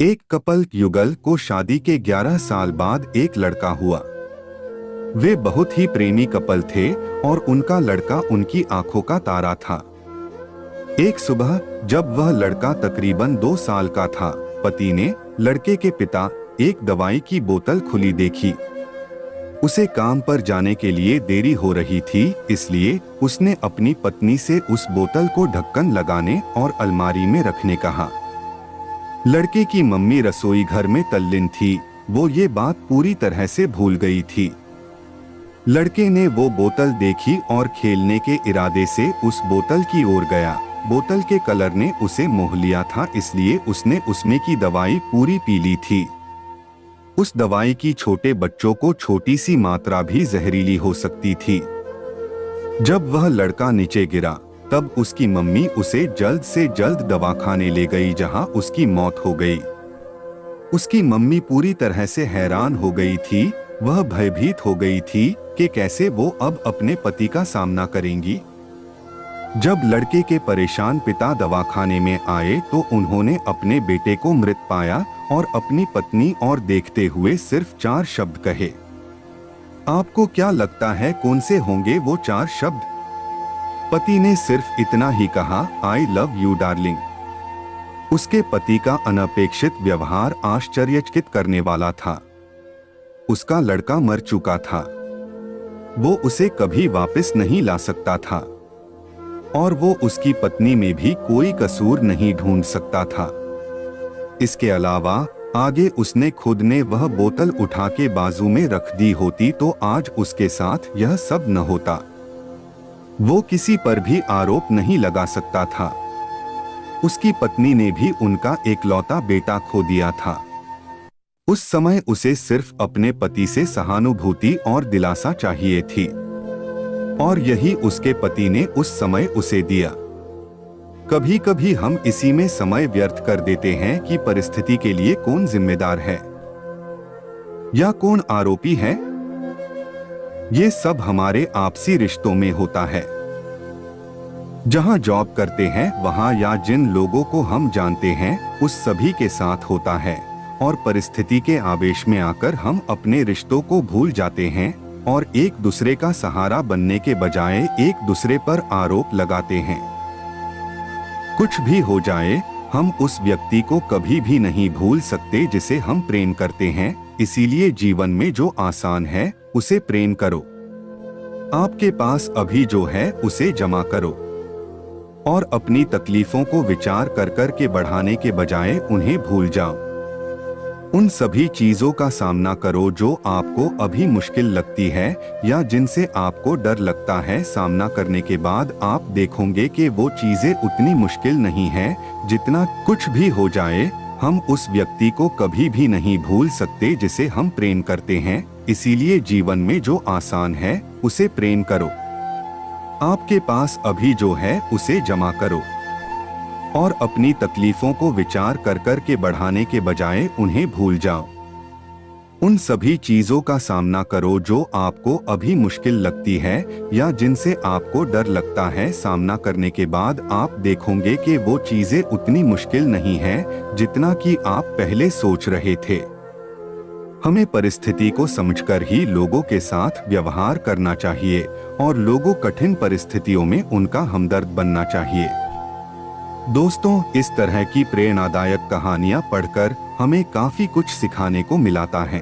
एक कपल युगल को शादी के 11 साल बाद एक लड़का हुआ। वे बहुत ही प्रेमी कपल थे और उनका लड़का उनकी आंखों का तारा था। एक सुबह जब वह लड़का तकरीबन 2 साल का था, पति ने लड़के के पिता एक दवाई की बोतल खुली देखी। उसे काम पर जाने के लिए देरी हो रही थी, इसलिए उसने अपनी पत्नी से उस बोतल को ढक्कन लगाने और अलमारी में रखने कहा। लड़के की मम्मी रसोई घर में तल्लीन थी, वो ये बात पूरी तरह से भूल गई थी। लड़के ने वो बोतल देखी और खेलने के इरादे से उस बोतल की ओर गया। बोतल के कलर ने उसे मोह लिया था, इसलिए उसने उसमें की दवाई पूरी पी ली थी। उस दवाई की छोटे बच्चों को छोटी सी मात्रा भी जहरीली हो सकती थी। जब वह लड़का नीचे गिरा तब उसकी मम्मी उसे जल्द से जल्द दवाखाने ले गई, जहां उसकी मौत हो गई। उसकी मम्मी पूरी तरह से हैरान हो गई थी। वह भयभीत हो गई थी कि कैसे वो अब अपने पति का सामना करेंगी। जब लड़के के परेशान पिता दवाखाने में आए तो उन्होंने अपने बेटे को मृत पाया और अपनी पत्नी और देखते हुए सिर्फ 4 शब्द कहे। आपको क्या लगता है कौन से होंगे वो 4 शब्द? पति ने सिर्फ इतना ही कहा, आई लव यू डार्लिंग। उसके पति का अनपेक्षित व्यवहार आश्चर्यचकित करने वाला था। उसका लड़का मर चुका था, वो उसे कभी वापस नहीं ला सकता था और वो उसकी पत्नी में भी कोई कसूर नहीं ढूंढ सकता था। इसके अलावा आगे उसने खुद ने वह बोतल उठा के बाजू में रख दी होती तो आज उसके साथ यह सब न होता। वो किसी पर भी आरोप नहीं लगा सकता था। उसकी पत्नी ने भी उनका एकलौता बेटा खो दिया था। उस समय उसे सिर्फ अपने पति से सहानुभूति और दिलासा चाहिए थी और यही उसके पति ने उस समय उसे दिया। कभी कभी हम इसी में समय व्यर्थ कर देते हैं कि परिस्थिति के लिए कौन जिम्मेदार है या कौन आरोपी है। ये सब हमारे आपसी रिश्तों में होता है। जहां जॉब करते हैं वहां या जिन लोगों को हम जानते हैं उस सभी के साथ होता है और परिस्थिति के आवेश में आकर हम अपने रिश्तों को भूल जाते हैं और एक दूसरे का सहारा बनने के बजाय एक दूसरे पर आरोप लगाते हैं। कुछ भी हो जाए, हम उस व्यक्ति को कभी भी नहीं भूल सकते जिसे हम प्रेम करते हैं। इसीलिए जीवन में जो आसान है उसे प्रेम करो। आपके पास अभी जो है उसे जमा करो और अपनी तकलीफों को विचार कर के बढ़ाने के बजाय उन्हें भूल जाओ। उन सभी चीजों का सामना करो जो आपको अभी मुश्किल लगती है या जिनसे आपको डर लगता है। सामना करने के बाद आप देखोगे कि वो चीजें उतनी मुश्किल नहीं है जितना। कुछ भी हो जाए, हम उस व्यक्ति को कभी भी नहीं भूल सकते जिसे हम प्रेम करते हैं। इसीलिए जीवन में जो आसान है उसे प्रेम करो। आपके पास अभी जो है उसे जमा करो और अपनी तकलीफों को विचार कर के बढ़ाने के बजाय उन्हें भूल जाओ। उन सभी चीजों का सामना करो जो आपको अभी मुश्किल लगती है या जिनसे आपको डर लगता है। सामना करने के बाद आप देखोगे कि वो चीजें उतनी मुश्किल नहीं है जितना कि आप पहले सोच रहे थे। हमें परिस्थिति को समझकर ही लोगों के साथ व्यवहार करना चाहिए और लोगों कठिन परिस्थितियों में उनका हमदर्द बनना चाहिए। दोस्तों, इस तरह की प्रेरणादायक कहानियां पढ़कर हमें काफी कुछ सिखाने को मिलता है।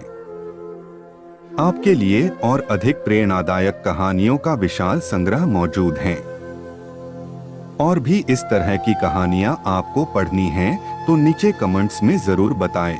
आपके लिए और अधिक प्रेरणादायक कहानियों का विशाल संग्रह मौजूद है। और भी इस तरह की कहानियां आपको पढ़नी हैं तो नीचे कमेंट्स में जरूर बताएं।